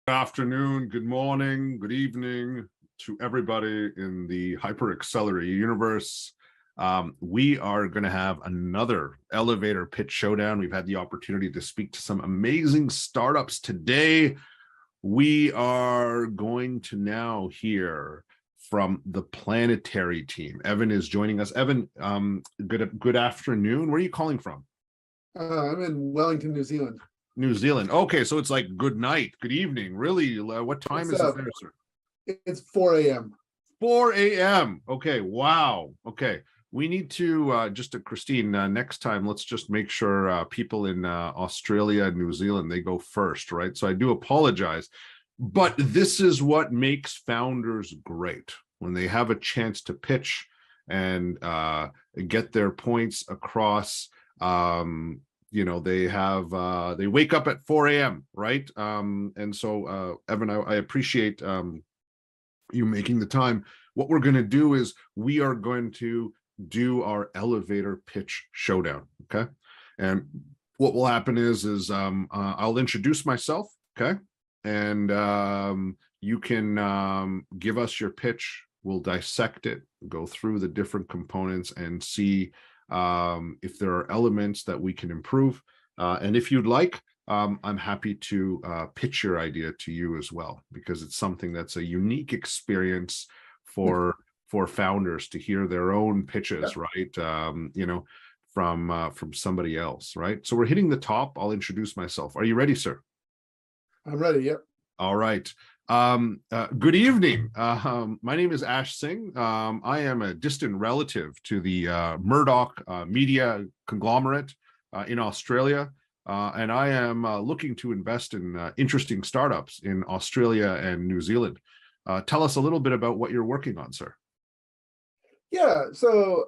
Good afternoon, good morning, good evening to everybody in the Hyper Accelerator universe. We are going to have another Elevator Pitch Showdown. We've had the opportunity to speak to some amazing startups today. We are going to now hear from the Planetary team. Evan is joining us. Evan, good afternoon. Where are you calling from? I'm in Wellington, New Zealand. New Zealand. Okay, so it's like good night, good evening. Really? What time is it there, sir? It's 4 a.m. 4 a.m. Okay, wow. Okay, we need to, Christine, next time, let's just make sure people in Australia and New Zealand, they go first, right? So I do apologize, but this is what makes founders great, when they have a chance to pitch and get their points across. They wake up at 4 a.m. right? And so Evan, I appreciate you making the time. What we're going to do is we are going to do our elevator pitch showdown. Okay, and what will happen is I'll introduce myself. Okay, and you can give us your pitch. We'll dissect it, go through the different components, and see if there are elements that we can improve. And if you'd like, I'm happy to pitch your idea to you as well, because it's something that's a unique experience for founders to hear their own pitches, right? From somebody else, right? So we're hitting the top. I'll introduce myself. Are you ready, sir? I'm ready. Yep. All right. Good evening. My name is Ash Singh. I am a distant relative to the Murdoch media conglomerate in Australia, and I am looking to invest in interesting startups in Australia and New Zealand. Tell us a little bit about what you're working on, sir. Yeah, so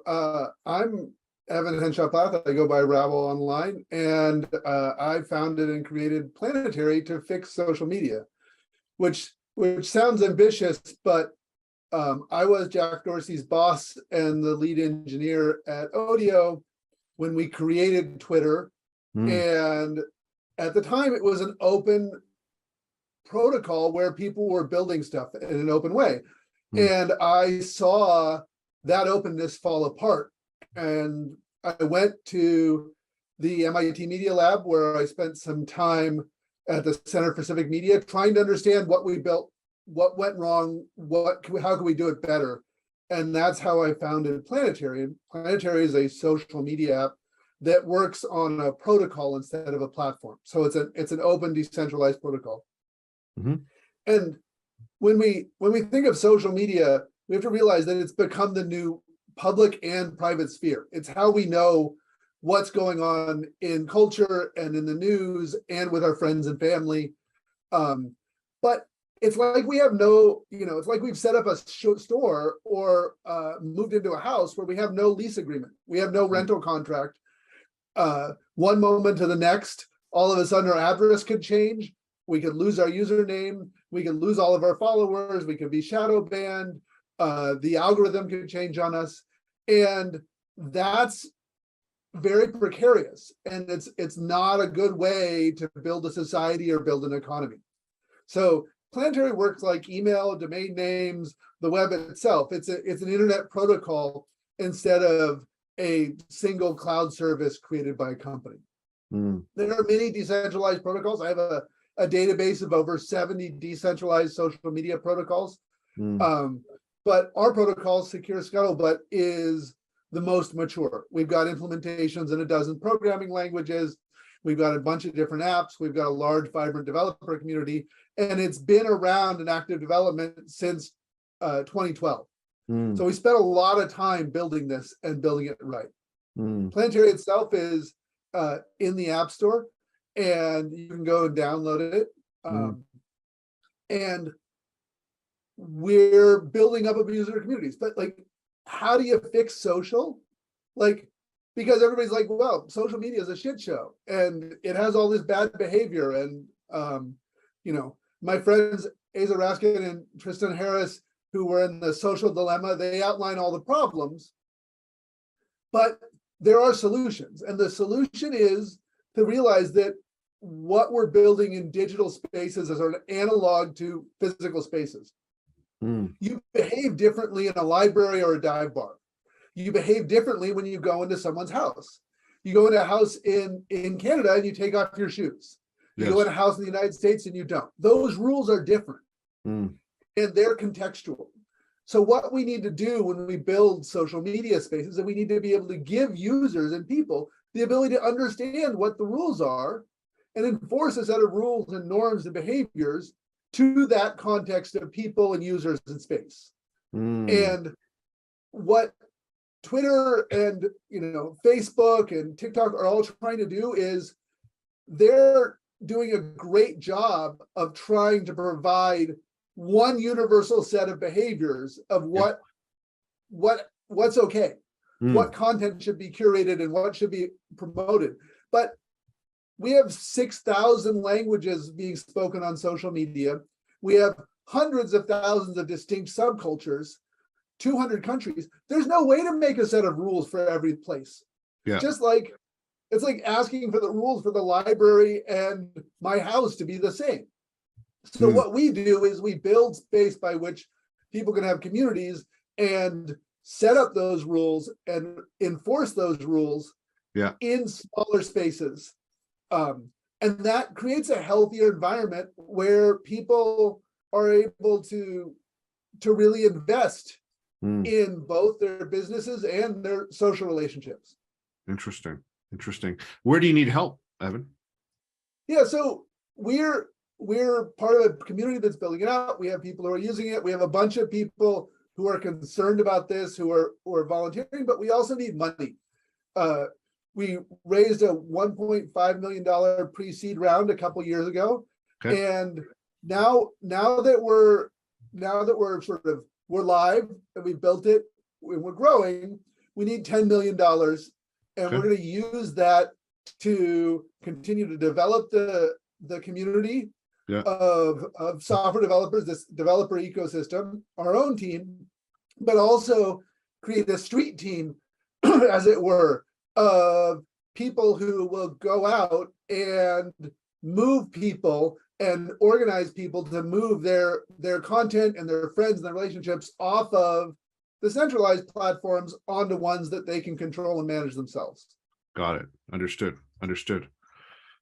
I'm Evan Henshaw-Plath. I go by Rabble online, and I founded and created Planetary to fix social media, which sounds ambitious, but I was Jack Dorsey's boss and the lead engineer at Odeo when we created Twitter. And at the time, it was an open protocol where people were building stuff in an open way. And I saw that openness fall apart. And I went to the MIT Media Lab, where I spent some time at the Center for Civic Media, trying to understand what we built, what went wrong, how can we do it better? And that's how I founded Planetary. And Planetary is a social media app that works on a protocol instead of a platform. So it's an open, decentralized protocol. And when we think of social media, we have to realize that it's become the new public and private sphere. It's how we know what's going on in culture and in the news and with our friends and family. But it's like we have it's like we've set up a store or moved into a house where we have no lease agreement. We have no rental contract. One moment to the next, all of a sudden our address could change. We could lose our username. We could lose all of our followers. We could be shadow banned. The algorithm could change on us. And that's very precarious, and it's not a good way to build a society or build an economy. So Planetary works like email, domain names, the web itself. It's an internet protocol instead of a single cloud service created by a company. There are many decentralized protocols. I have a database of over 70 decentralized social media protocols. But our protocol, Secure Scuttlebutt, is the most mature. We've got implementations in a dozen programming languages. We've got a bunch of different apps. We've got a large, vibrant developer community, and it's been around in active development since 2012. So we spent a lot of time building this and building it right. Planetary itself is in the App Store, and you can go and download it. And we're building up a user communities, but how do you fix social? Because everybody's like, well, social media is a shit show and it has all this bad behavior. And, my friends, Asa Raskin and Tristan Harris, who were in the social dilemma, they outline all the problems, but there are solutions. And the solution is to realize that what we're building in digital spaces as an analog to physical spaces. You behave differently in a library or a dive bar. You behave differently when you go into someone's house. You go into a house in Canada and you take off your shoes. You go in a house in the United States and you don't. Those rules are different and they're contextual. So what we need to do when we build social media spaces is that we need to be able to give users and people the ability to understand what the rules are and enforce a set of rules and norms and behaviors to that context of people and users in space. And what Twitter and Facebook and TikTok are all trying to do is they're doing a great job of trying to provide one universal set of behaviors of what's okay, what content should be curated and what should be promoted. But we have 6,000 languages being spoken on social media. We have hundreds of thousands of distinct subcultures, 200 countries. There's no way to make a set of rules for every place. Just like it's like asking for the rules for the library and my house to be the same. So what we do is we build space by which people can have communities and set up those rules and enforce those rules in smaller spaces. And that creates a healthier environment where people are able to really invest in both their businesses and their social relationships. Interesting. Where do you need help, Evan? Yeah, so we're part of a community that's building it out. We have people who are using it. We have a bunch of people who are concerned about this, who are volunteering, but we also need money. We raised a $1.5 million pre-seed round a couple years ago, and now that we're live and we built it and we're growing, we need $10 million, and we're going to use that to continue to develop the community of software developers, this developer ecosystem, our own team, but also create a street team, as it were, of people who will go out and move people and organize people to move their content and their friends and their relationships off of the centralized platforms onto ones that they can control and manage themselves. Got it. Understood.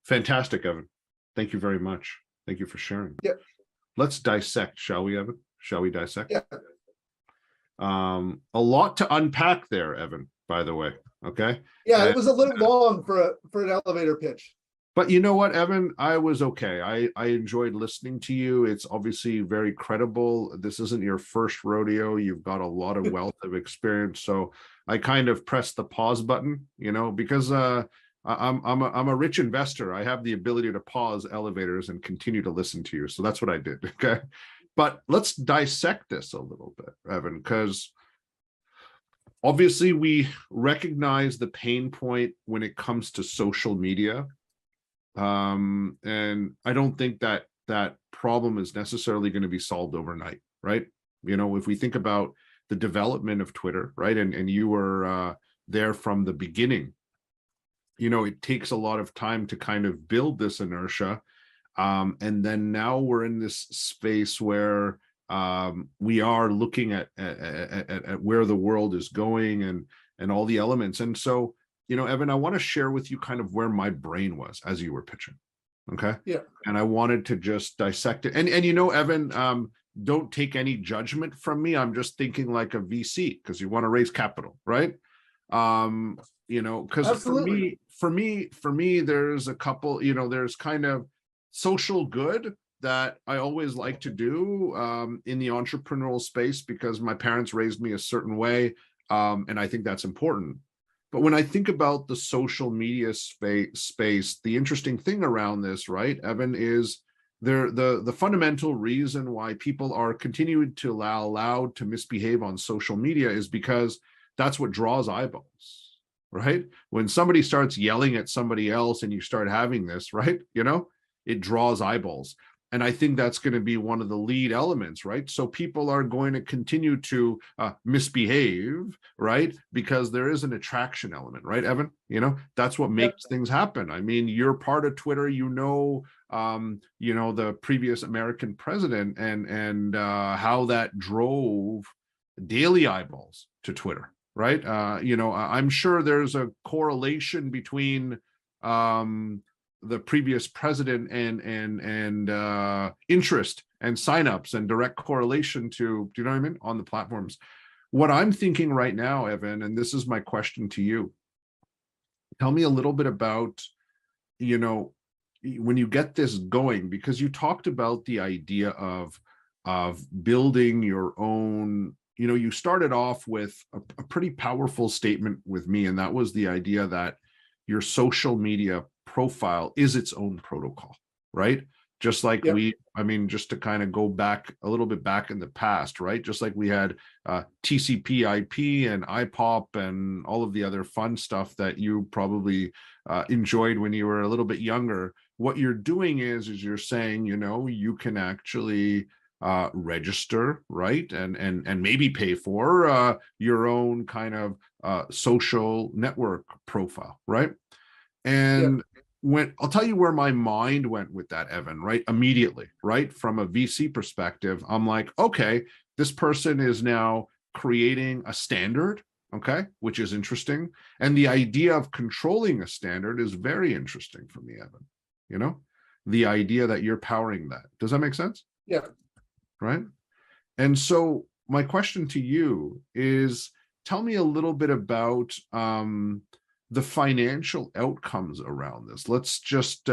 Fantastic, Evan. Thank you very much. Thank you for sharing. Let's dissect, shall we, Evan? Shall we dissect? A lot to unpack there, Evan, by the way. Okay. It was a little long for an elevator pitch. But you know what, Evan? I was okay. I enjoyed listening to you. It's obviously very credible. This isn't your first rodeo. You've got a lot of wealth of experience. So I kind of pressed the pause button, because I'm a rich investor. I have the ability to pause elevators and continue to listen to you. So that's what I did. Okay. But let's dissect this a little bit, Evan, because obviously we recognize the pain point when it comes to social media. And I don't think that problem is necessarily going to be solved overnight, right? If we think about the development of Twitter, right? And you were there from the beginning, it takes a lot of time to kind of build this inertia. And then now we're in this space where we are looking at where the world is going and all the elements. And so, Evan, I want to share with you kind of where my brain was as you were pitching. Okay. And I wanted to just dissect it. And Evan, don't take any judgment from me. I'm just thinking like a VC because you want to raise capital, right? Because for me, there's a couple, there's kind of social good that I always like to do in the entrepreneurial space because my parents raised me a certain way. And I think that's important. But when I think about the social media space, the interesting thing around this, right, Evan, is the fundamental reason why people are continuing to allowed to misbehave on social media is because that's what draws eyeballs, right? When somebody starts yelling at somebody else and you start having this, right, it draws eyeballs. And I think that's going to be one of the lead elements, right? So people are going to continue to misbehave, right? Because there is an attraction element, right, Evan? That's what makes things happen. I mean, you're part of Twitter, the previous American president and how that drove daily eyeballs to Twitter, right? I'm sure there's a correlation between the previous president and interest and signups and direct correlation to, do you know what I mean, on the platforms. What I'm thinking right now, Evan, and this is my question to you, tell me a little bit about, when you get this going, because you talked about the idea of building your own, you started off with a pretty powerful statement with me, and that was the idea that your social media profile is its own protocol, right? Just like just to kind of go back a little bit back in the past, right? Just like we had TCP IP and IPOP and all of the other fun stuff that you probably enjoyed when you were a little bit younger. What you're doing is you're saying, you can actually register, right? And maybe pay for your own kind of social network profile, right? And when I'll tell you where my mind went with that, Evan, right? Immediately, right? From a VC perspective, I'm like, okay, this person is now creating a standard, okay, which is interesting. And the idea of controlling a standard is very interesting for me, Evan. The idea that you're powering that. Does that make sense? Yeah. Right. And so my question to you is, tell me a little bit about the financial outcomes around this. Let's just,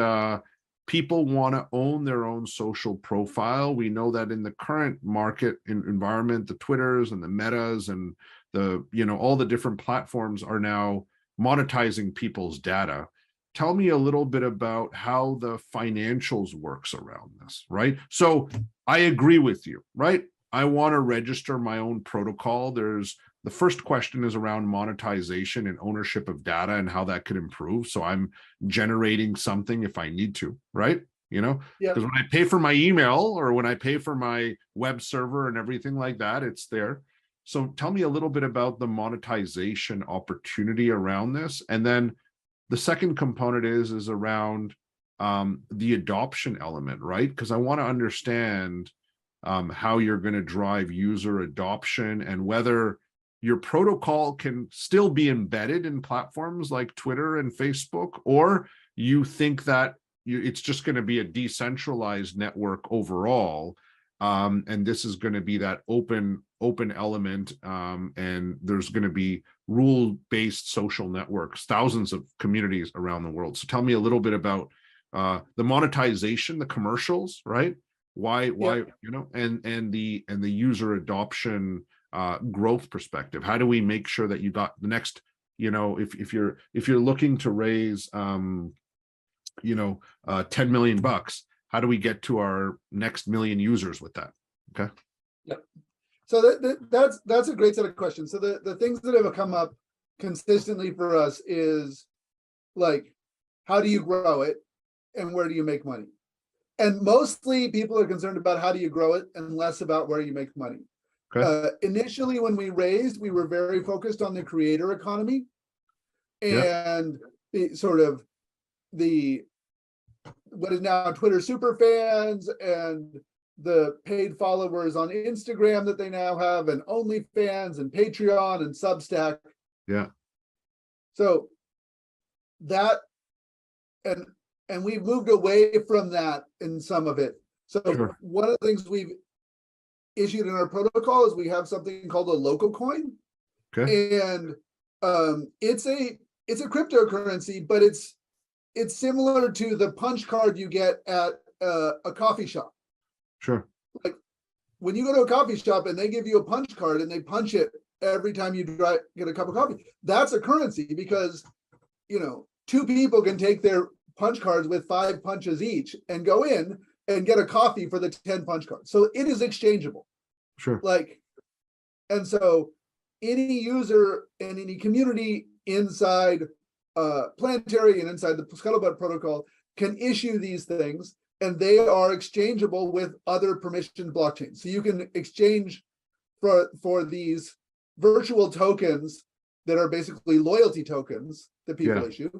people want to own their own social profile. We know that in the current market environment, the Twitters and the Metas and all the different platforms are now monetizing people's data. Tell me a little bit about how the financials works around this, right? So I agree with you, right? I want to register my own protocol. The first question is around monetization and ownership of data and how that could improve. So I'm generating something if I need to, right? Because when I pay for my email or when I pay for my web server and everything like that, it's there. So tell me a little bit about the monetization opportunity around this. And then the second component is around the adoption element, right? Because I want to understand how you're going to drive user adoption and whether your protocol can still be embedded in platforms like Twitter and Facebook, or you think that it's just going to be a decentralized network overall, and this is going to be that open element, and there's going to be rule-based social networks, thousands of communities around the world. So tell me a little bit about the monetization, the commercials, right? Why, and the user adoption growth perspective. How do we make sure that you got the next, if you're looking to raise 10 million bucks, how do we get to our next million users with that? Okay. Yeah. So that's a great set of questions. So the things that have come up consistently for us is like, how do you grow it and where do you make money? And mostly people are concerned about how do you grow it and less about where you make money. Okay. Initially, when we raised, we were very focused on the creator economy and the sort of what is now Twitter super fans and the paid followers on Instagram that they now have, and OnlyFans and Patreon and Substack. Yeah. So that and we've moved away from that in some of it. So one of the things we've issued in our protocol is we have something called a local coin. Okay. And it's a cryptocurrency, but it's similar to the punch card you get at a coffee shop. Sure. Like when you go to a coffee shop and they give you a punch card and they punch it every time you get a cup of coffee, that's a currency because, two people can take their punch cards with 5 punches each and go in and get a coffee for the 10 punch cards. So it is exchangeable. Sure. And so any user and any community inside Planetary and inside the Scuttlebutt protocol can issue these things. and they are exchangeable with other permissioned blockchains. So you can exchange for these virtual tokens that are basically loyalty tokens that people issue.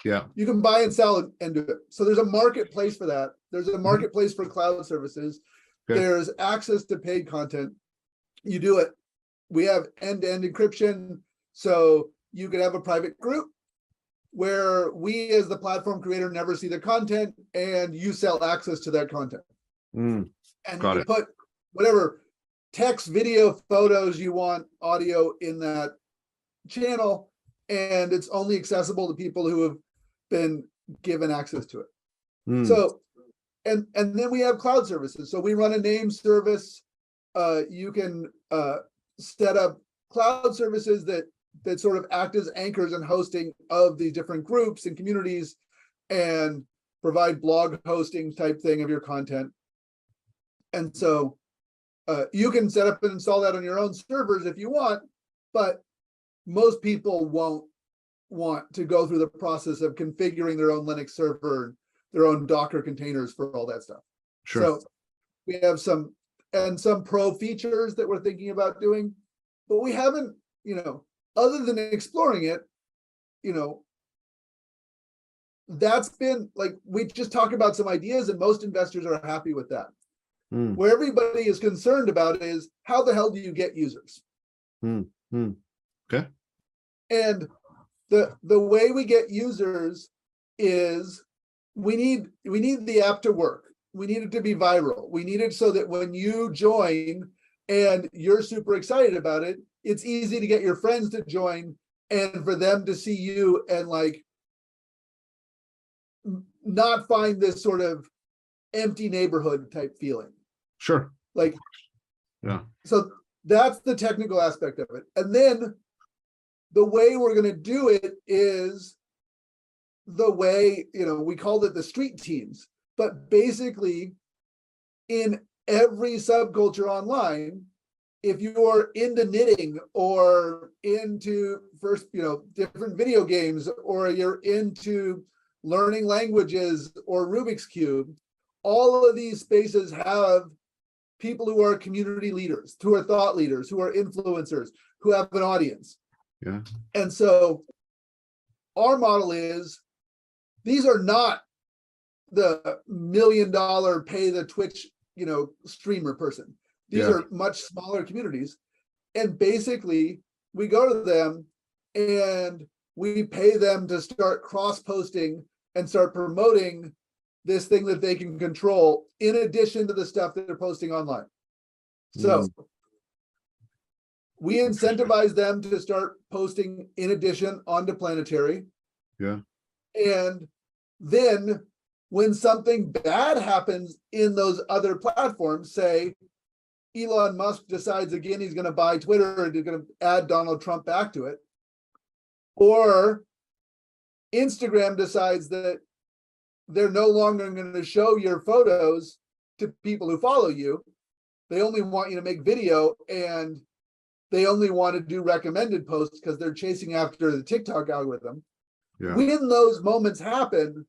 Yeah. You can buy and sell and do it. So there's a marketplace for that. There's a marketplace for cloud services. Okay. There's access to paid content. You do it. We have end-to-end encryption. So you could have a private group where we as the platform creator never see the content, and you sell access to that content. And Got you it. put whatever text, video, photos you want, audio in that channel, and it's only accessible to people who have been given access to it. So, and then we have cloud services. So we run a name service. You can set up cloud services that sort of act as anchors and hosting of these different groups and communities, and provide blog hosting type thing of your content. And so you can set up and install that on your own servers if you want, but most people won't want to go through the process of configuring their own Linux server, their own Docker containers for all that stuff. Sure. So we have some pro features that we're thinking about doing, but we haven't, other than exploring it, that's been like, we just talk about some ideas and most investors are happy with that. Where everybody is concerned about is, how the hell do you get users? Okay. And the way we get users is we need the app to work. We need it to be viral. We need it so that when you join and you're super excited about it, it's easy to get your friends to join and for them to see you and like not find this sort of empty neighborhood type feeling. Sure. Like, yeah. So that's the technical aspect of it. And then the way we're going to do it is the way, we called it the street teams, but basically in every subculture online, if you're into knitting or into different video games, or you're into learning languages or Rubik's Cube, all of these spaces have people who are community leaders, who are thought leaders, who are influencers, who have an audience. Yeah. And so our model is, these are not the $1 million pay the Twitch, streamer person. These are much smaller communities. And basically we go to them and we pay them to start cross-posting and start promoting this thing that they can control in addition to the stuff that they're posting online. So we incentivize them to start posting in addition onto Planetary. Yeah. And then when something bad happens in those other platforms, say Elon Musk decides again he's going to buy Twitter and he's going to add Donald Trump back to it, or Instagram decides that they're no longer going to show your photos to people who follow you. They only want you to make video, and they only want to do recommended posts because they're chasing after the TikTok algorithm. Yeah. When those moments happen,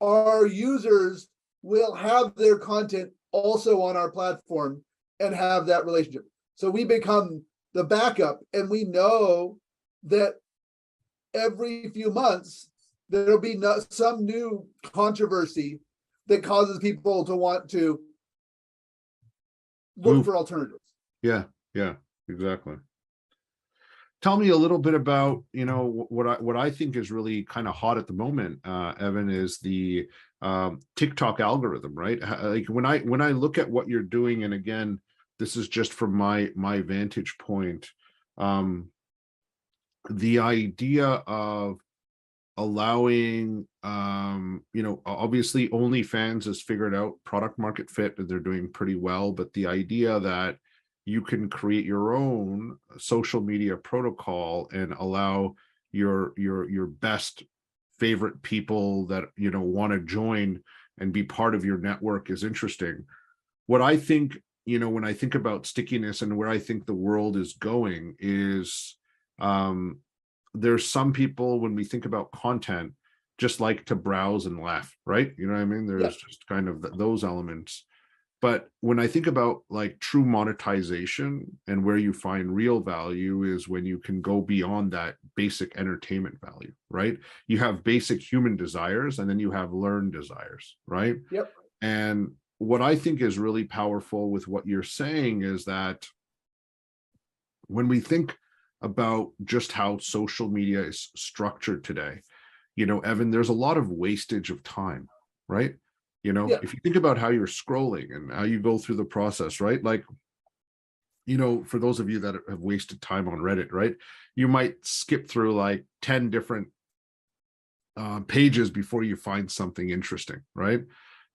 our users will have their content also on our platform and have that relationship. So we become the backup, and we know that every few months there'll be some new controversy that causes people to want to look for alternatives. Yeah, exactly. Tell me a little bit about, what I think is really kind of hot at the moment, Evan, is the TikTok algorithm, right? Like when I look at what you're doing, and again, this is just from my vantage point, the idea of allowing, obviously OnlyFans has figured out product market fit and they're doing pretty well, but the idea that you can create your own social media protocol and allow your best favorite people that want to join and be part of your network is interesting. What I think, when I think about stickiness and where I think the world is going is, there's some people, when we think about content, just like to browse and laugh, right? You know what I mean? Yeah. There's just kind of those elements. But when I think about like true monetization and where you find real value is when you can go beyond that basic entertainment value, right? You have basic human desires and then you have learned desires, right? Yep. And what I think is really powerful with what you're saying is that when we think about just how social media is structured today, you know, Evan, there's a lot of wastage of time, right? You know, Yeah. if you think about how you're scrolling and how you go through the process, right? Like, you know, for those of you that have wasted time on Reddit, right? You might skip through like 10 different pages before you find something interesting, right?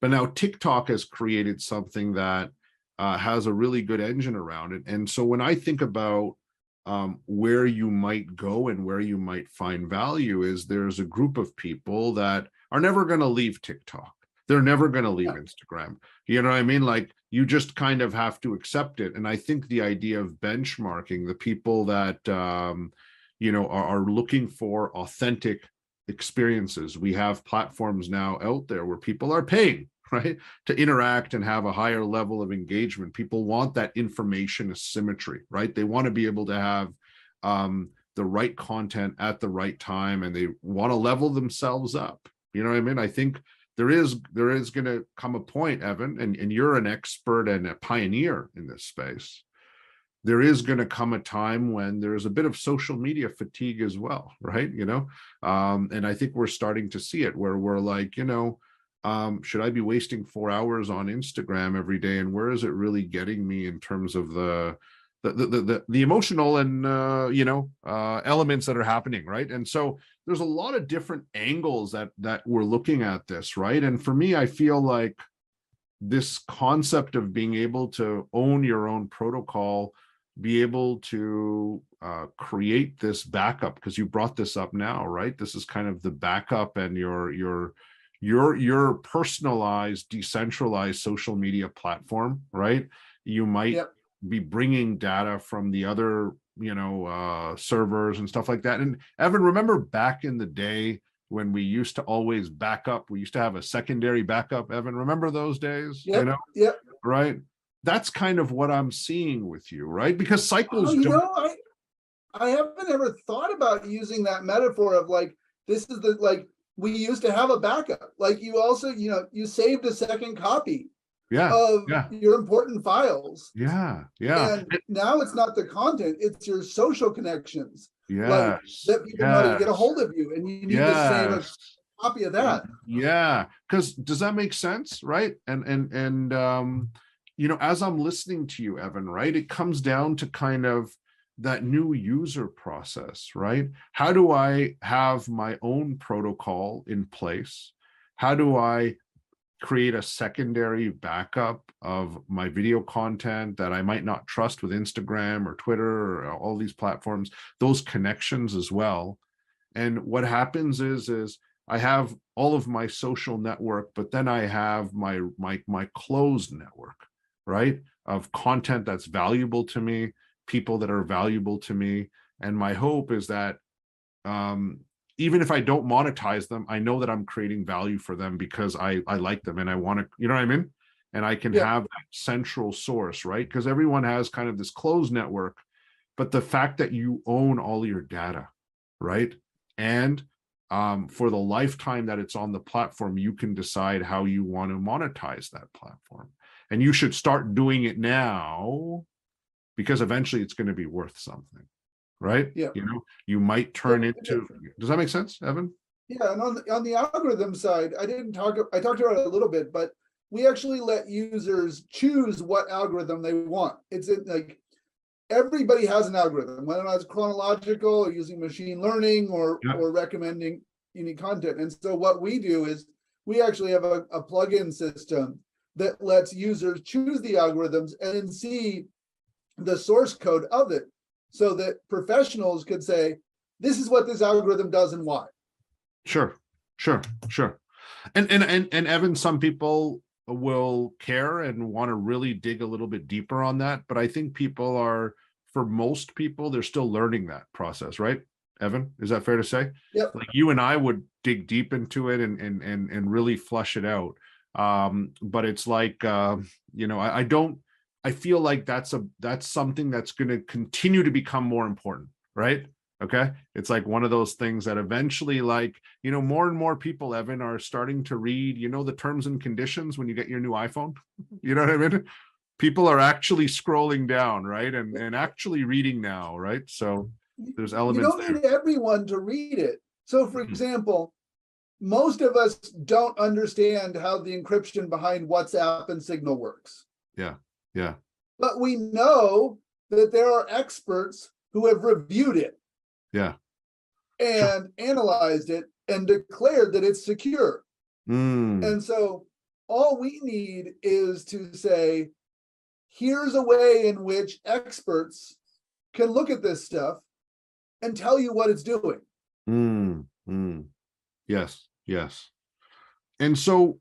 But now TikTok has created something that has a really good engine around it. And so when I think about where you might go and where you might find value is there's a group of people that are never going to leave TikTok. They're never going to leave Yeah. Instagram. You know what I mean? Like you just kind of have to accept it. And I think the idea of benchmarking the people that, you know, are looking for authentic experiences. We have platforms now out there where people are paying, right, to interact and have a higher level of engagement. People want that information asymmetry, right? They want to be able to have the right content at the right time, and they want to level themselves up. You know what I mean? I think there is going to come a point, Evan, and you're an expert and a pioneer in this space. There is going to come a time when there's a bit of social media fatigue as well, right? You know, and I think we're starting to see it where we're like, you know, should I be wasting 4 hours on Instagram every day, and where is it really getting me in terms of the emotional and you know, elements that are happening, right? And so there's a lot of different angles that we're looking at this, right? And for me, I feel like this concept of being able to own your own protocol, be able to create this backup, because you brought this up now, right? This is kind of the backup and your personalized, decentralized social media platform, right? You might Yep. be bringing data from the other, you know, servers and stuff like that. And Evan, remember back in the day when we used to always back up, we used to have a secondary backup, Evan, remember those days, you Yep. know, Yep. right? That's kind of what I'm seeing with you, right? Because Oh, cycles you don't. know, I haven't ever thought about using that metaphor of like, this is the, like, we used to have a backup. Like you also, you know, you saved a second copy Yeah, of yeah, your important files. yeah, yeah, And now it's not the content, it's your social connections. Like yes, that people know how to get a yes, hold of you, and you need to save a yes. copy of that. Yeah, because does that make sense, right? And you know, as I'm listening to you, Evan, right, it comes down to kind of that new user process, right? How do I have my own protocol in place? How do I create a secondary backup of my video content that I might not trust with Instagram or Twitter or all these platforms, those connections as well? And what happens is I have all of my social network, but then I have my closed network, right? Of content that's valuable to me, people that are valuable to me. And my hope is that um, even if I don't monetize them, I know that I'm creating value for them because I like them and I want to, you know what I mean? And I can Yeah. have that central source, right? Because everyone has kind of this closed network, but the fact that you own all your data, right? And for the lifetime that it's on the platform, you can decide how you want to monetize that platform. And you should start doing it now because eventually it's going to be worth something, right? Yeah. You know, you might Yeah. turn into, does that make sense, Evan? Yeah, and on the algorithm side, I talked about it a little bit, but we actually let users choose what algorithm they want. It's like everybody has an algorithm, whether or not it's chronological or using machine learning Yeah. or recommending unique content. And so what we do is we actually have a plugin system that lets users choose the algorithms and then see the source code of it, so that professionals could say, this is what this algorithm does and why. Sure, sure, sure. And Evan, some people will care and want to really dig a little bit deeper on that, but I think people are, for most people, they're still learning that process, right? Evan? Is that fair to say? Yep. Like you and I would dig deep into it and really flush it out. But it's like you know, I don't. I feel like that's something that's going to continue to become more important, right? Okay, it's like one of those things that eventually, like, you know, more and more people, Evan, are starting to read, you know, the terms and conditions when you get your new iPhone. You know what I mean? People are actually scrolling down, right, and actually reading now, right? So there's You elements don't there. need everyone to read it. So, for Mhm. example, most of us don't understand how the encryption behind WhatsApp and Signal works. Yeah, yeah, But we know that there are experts who have reviewed it yeah. Sure. and analyzed it and declared that it's secure. Mm, And so all we need is to say, here's a way in which experts can look at this stuff and tell you what it's doing. mm. Yes, yes. And so,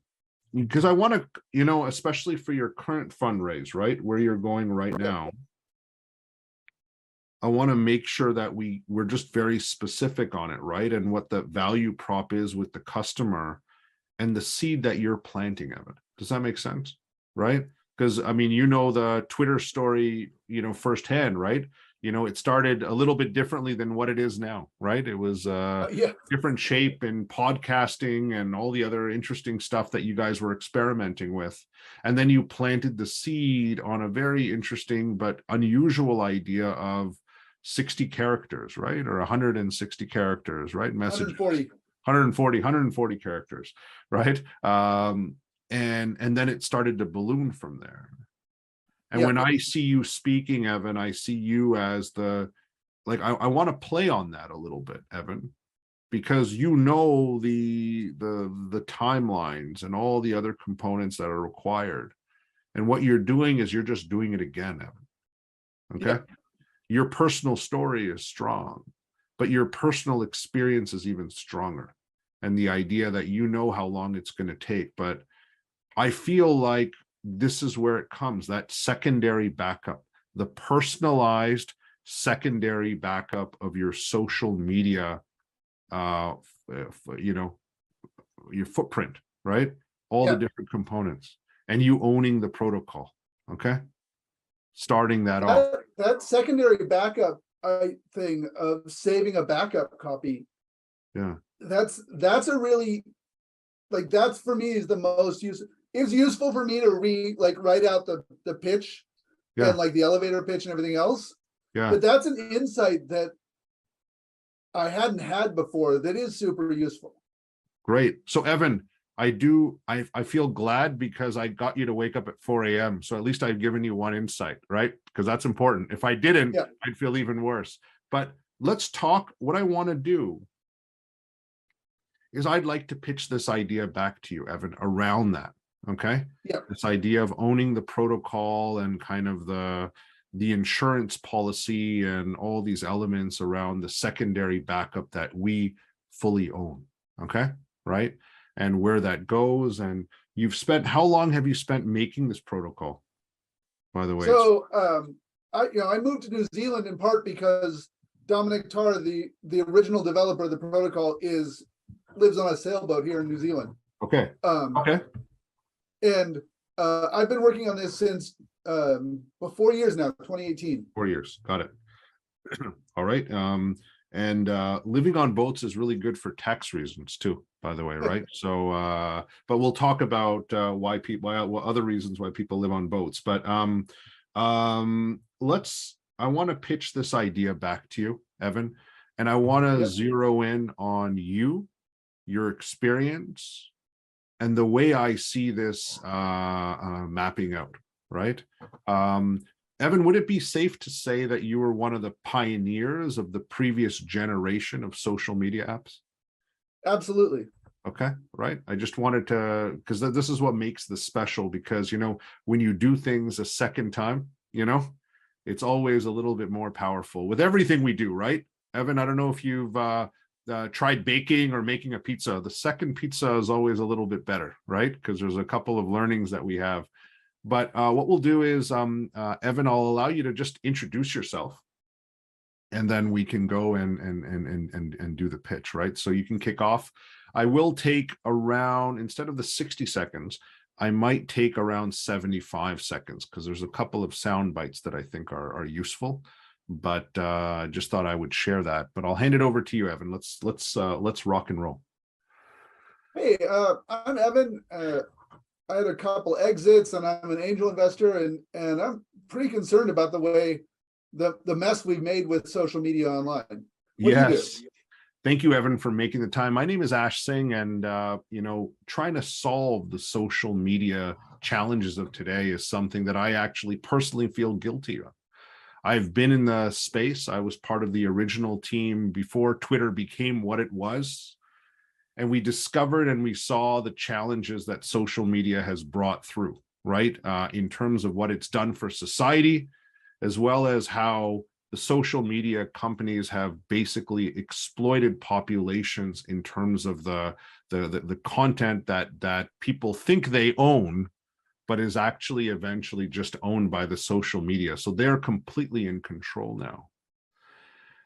because I want to, you know, especially for your current fundraise, right, where you're going right now, I want to make sure that we're just very specific on it, right? And what the value prop is with the customer and the seed that you're planting of it. Does that make sense? Right? Because I mean, you know, the Twitter story, you know, firsthand, right? You know, it started a little bit differently than what it is now, right? It was Yeah. different shape and podcasting and all the other interesting stuff that you guys were experimenting with. And then you planted the seed on a very interesting but unusual idea of 60 characters, right? Or 160 characters, right? Messages. 140 characters, right? And then it started to balloon from there. And Yeah. when I see you speaking, Evan, I see you as the, like, I want to play on that a little bit, Evan, because you know the timelines and all the other components that are required. And what you're doing is you're just doing it again, Evan. Okay. Yeah. Your personal story is strong, but your personal experience is even stronger. And the idea that you know how long it's going to take. But I feel like this is where it comes, that secondary backup, the personalized secondary backup of your social media, you know, your footprint, right? All the Yeah. different components, and you owning the protocol. Okay. Starting that off. That secondary backup thing of saving a backup copy, Yeah. that's a really, like, that's for me is the most useful. It's useful for me to write out the pitch Yeah. and like the elevator pitch and everything else. Yeah. But that's an insight that I hadn't had before that is super useful. Great. So Evan, I feel glad because I got you to wake up at 4 a.m. So at least I've given you one insight, right? Because that's important. If I didn't, Yeah. I'd feel even worse. But let's talk. What I want to do is I'd like to pitch this idea back to you, Evan, around that. Okay. Yeah. This idea of owning the protocol and kind of the insurance policy and all these elements around the secondary backup that we fully own. Okay. Right. And where that goes. And you've spent, how long have you spent making this protocol? By the way, So I moved to New Zealand in part because Dominic Tarr, the original developer of the protocol, lives on a sailboat here in New Zealand. okay. Okay. And I've been working on this since for 4 years now, 2018. 4 years. Got it. All right. And living on boats is really good for tax reasons too, by the way, right? So but we'll talk about why what other reasons why people live on boats. But I want to pitch this idea back to you, Evan, and I want to zero in on you, your experience, and the way I see this mapping out, right? Evan, would it be safe to say that you were one of the pioneers of the previous generation of social media apps? Absolutely. Okay, right. I just wanted to, because this is what makes this special, because, you know, when you do things a second time, you know, it's always a little bit more powerful with everything we do, right? Evan, I don't know if you've tried baking or making a pizza. The second pizza is always a little bit better, right? Because there's a couple of learnings that we have. But what we'll do is, Evan, I'll allow you to just introduce yourself and then we can go and do the pitch, right? So you can kick off. I will take around, instead of the 60 seconds, I might take around 75 seconds because there's a couple of sound bites that I think are useful. But just thought I would share that. But I'll hand it over to you, Evan. Let's rock and roll. Hey, I'm Evan. I had a couple exits, and I'm an angel investor, and I'm pretty concerned about the way the mess we've made with social media online. What do you do? Yes. Thank you, Evan, for making the time. My name is Singh, and trying to solve the social media challenges of today is something that I actually personally feel guilty of. I've been in the space. I was part of the original team before Twitter became what it was. And we discovered and we saw the challenges that social media has brought through, right? In terms of what it's done for society, as well as how the social media companies have basically exploited populations in terms of the content that people think they own, but is actually eventually just owned by the social media. So they're completely in control now.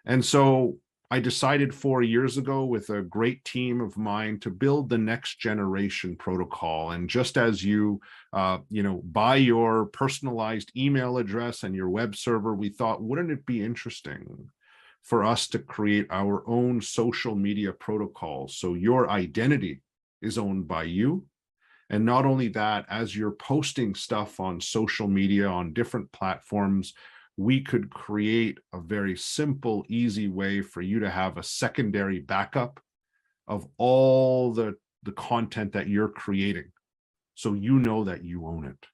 And so I decided 4 years ago with a great team of mine to build the next generation protocol. And just as you buy your personalized email address and your web server, we thought, wouldn't it be interesting for us to create our own social media protocol? So your identity is owned by you. And not only that, as you're posting stuff on social media on different platforms, we could create a very simple, easy way for you to have a secondary backup of all the content that you're creating. So you know that you own it.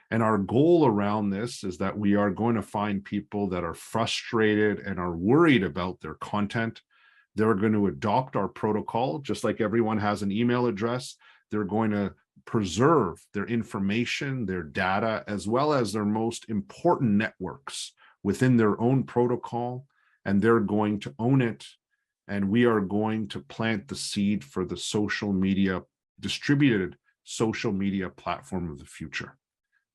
And our goal around this is that we are going to find people that are frustrated and are worried about their content. They're going to adopt our protocol, just like everyone has an email address. They're going to preserve their information, their data, as well as their most important networks within their own protocol, and they're going to own it. And we are going to plant the seed for the social media, distributed social media platform of the future.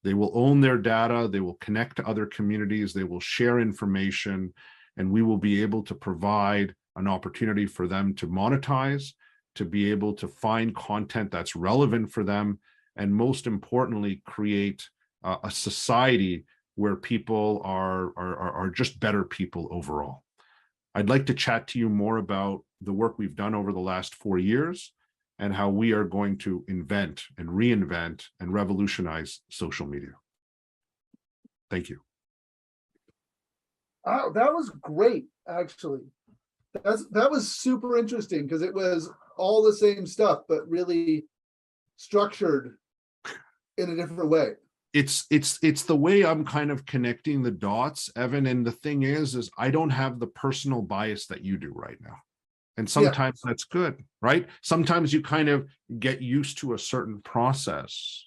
They will own their data, they will connect to other communities, they will share information, and we will be able to provide an opportunity for them to monetize, to be able to find content that's relevant for them, and most importantly, create a society where people are just better people overall. I'd like to chat to you more about the work we've done over the last 4 years and how we are going to invent and reinvent and revolutionize social media. Thank you. That was great, actually. That was super interesting because it was all the same stuff, but really structured in a different way. It's the way I'm kind of connecting the dots, Evan. And the thing is I don't have the personal bias that you do right now. And sometimes that's good, right? Sometimes you kind of get used to a certain process.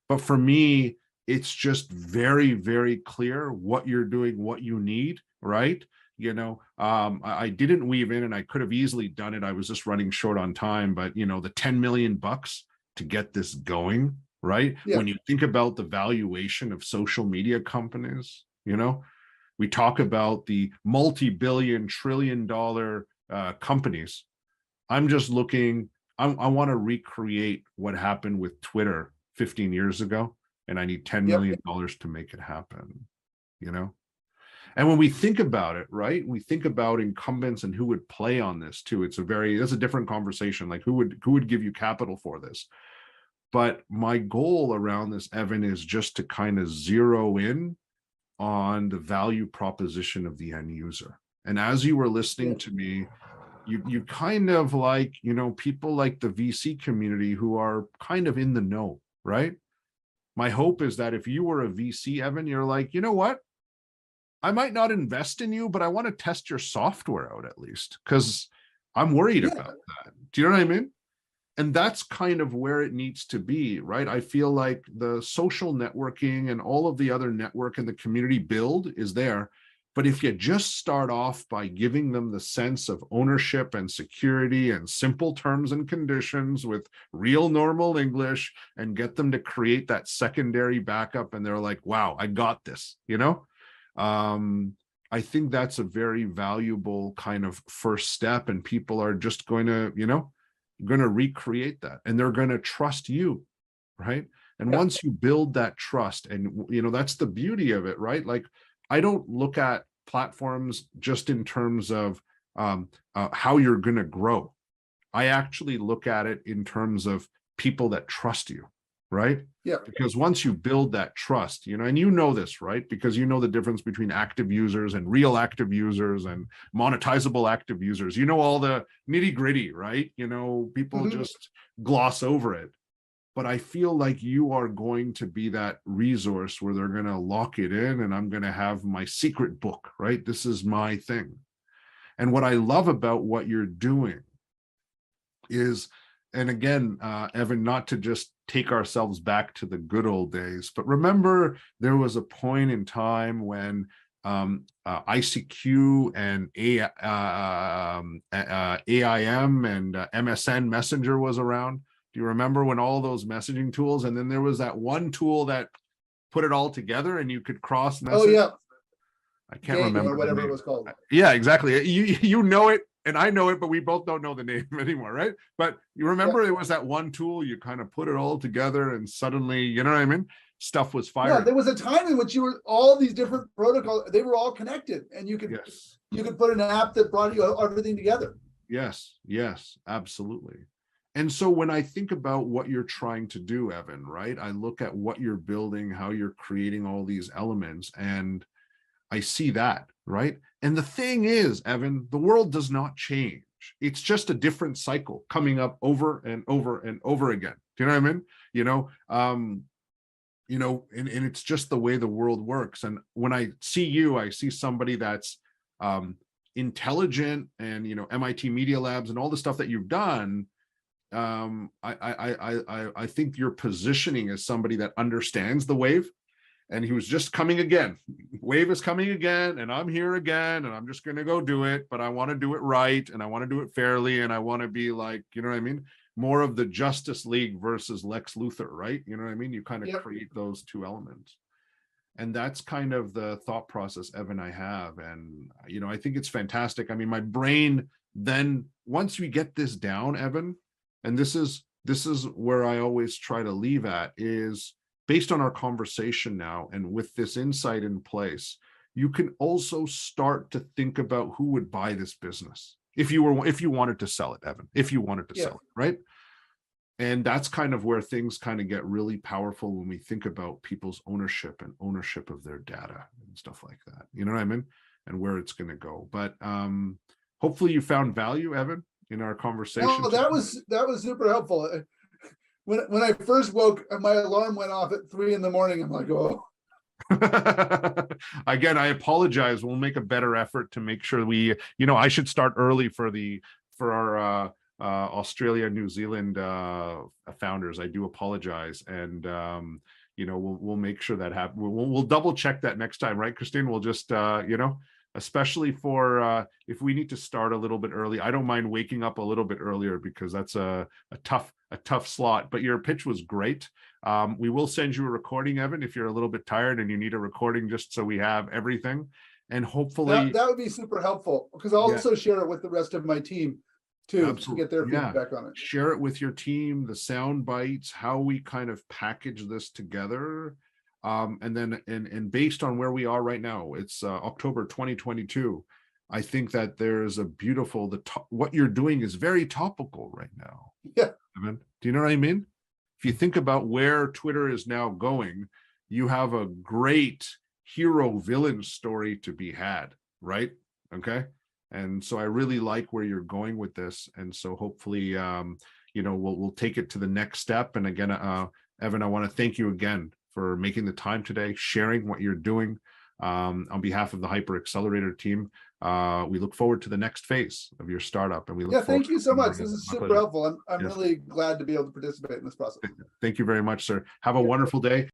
But for me, it's just very, very clear what you're doing, what you need, right? I didn't weave in, and I could have easily done it. I was just running short on time, but the 10 million bucks to get this going, right? Yeah. When you think about the valuation of social media companies, we talk about the multi-billion, trillion-dollar companies. I'm just looking, I want to recreate what happened with Twitter 15 years ago, and I need $10 million to make it happen, And when we think about it, right, we think about incumbents and who would play on this too. That's a different conversation. Like who would give you capital for this? But my goal around this, Evan, is just to kind of zero in on the value proposition of the end user. And as you were listening to me, you kind of like, people like the VC community who are kind of in the know, right? My hope is that if you were a VC, Evan, you're like, you know what? I might not invest in you, but I want to test your software out at least because I'm worried about that. Do you know what I mean? And that's kind of where it needs to be, right? I feel like the social networking and all of the other network and the community build is there. But if you just start off by giving them the sense of ownership and security and simple terms and conditions with real normal English and get them to create that secondary backup, and they're like, wow, I got this, I think that's a very valuable kind of first step, and people are just going to, going to recreate that, and they're going to trust you, right? And Yeah. once you build that trust, and that's the beauty of it, right? Like, I don't look at platforms just in terms of how you're going to grow. I actually look at it in terms of people that trust you, right? Yeah. Because once you build that trust, and this, right? Because you know the difference between active users and real active users and monetizable active users. You know all the nitty gritty, right? People just gloss over it. But I feel like you are going to be that resource where they're going to lock it in, and I'm going to have my secret book, right? This is my thing. And what I love about what you're doing is, and again, Evan, not to just take ourselves back to the good old days, but remember there was a point in time when ICQ and AIM and MSN Messenger was around. Do you remember when all those messaging tools, and then there was that one tool that put it all together and you could cross message? Oh yeah. I can't Game remember or whatever it was called. Yeah, exactly. You know it, and I know it, but we both don't know the name anymore, right? But you remember it was that one tool, you kind of put it all together, and suddenly, you know what I mean? Stuff was firing. Yeah, there was a time in which you were all these different protocols, they were all connected, and you could put an app that brought you everything together. Yes, absolutely. And so when I think about what you're trying to do, Evan, right? I look at what you're building, how you're creating all these elements, and I see that, right? And the thing is, Evan, the world does not change. It's just a different cycle coming up over and over and over again. Do you know what I mean? And it's just the way the world works. And when I see you, I see somebody that's intelligent, and MIT Media Labs and all the stuff that you've done. I think your positioning as somebody that understands the wave. And he was just coming again. Wave is coming again, and I'm here again, and I'm just going to go do it. But I want to do it right, and I want to do it fairly, and I want to be like, you know what I mean? More of the Justice League versus Lex Luthor, right? You know what I mean? You kind of create those two elements. And that's kind of the thought process, Evan, I have. And, I think it's fantastic. I mean, my brain then, once we get this down, Evan, and this is where I always try to leave at, is based on our conversation now, and with this insight in place, you can also start to think about who would buy this business if you wanted to sell it, Evan, if you wanted to sell it, right? And that's kind of where things kind of get really powerful when we think about people's ownership of their data and stuff like that. You know what I mean? And where it's going to go. But hopefully you found value, Evan, in our conversation. No, that was super helpful. When I first woke, my alarm went off at 3 a.m. I'm like, oh. Again, I apologize. We'll make a better effort to make sure I should start early for our Australia, New Zealand founders. I do apologize. And, we'll make sure that happens. We'll double check that next time, right, Christine? We'll just, especially for if we need to start a little bit early. I don't mind waking up a little bit earlier, because that's a tough slot. But your pitch was great. We will send you a recording, Evan, if you're a little bit tired and you need a recording, just so we have everything. And hopefully that would be super helpful, because I'll also share it with the rest of my team too, to get their feedback on it. Share it with your team, the sound bites, how we kind of package this together. And then, and based on where we are right now, it's October 2022. I think that there's a beautiful, what you're doing is very topical right now. Yeah. Do you know what I mean? If you think about where Twitter is now going, you have a great hero villain story to be had, right? Okay. And so I really like where you're going with this. And so hopefully, we'll take it to the next step. And again, Evan, I want to thank you again for making the time today, sharing what you're doing. On behalf of the Hyper Accelerator team, we look forward to the next phase of your startup. And we look thank you so much. This is super helpful. I'm really glad to be able to participate in this process. Thank you very much, sir. Have a wonderful day.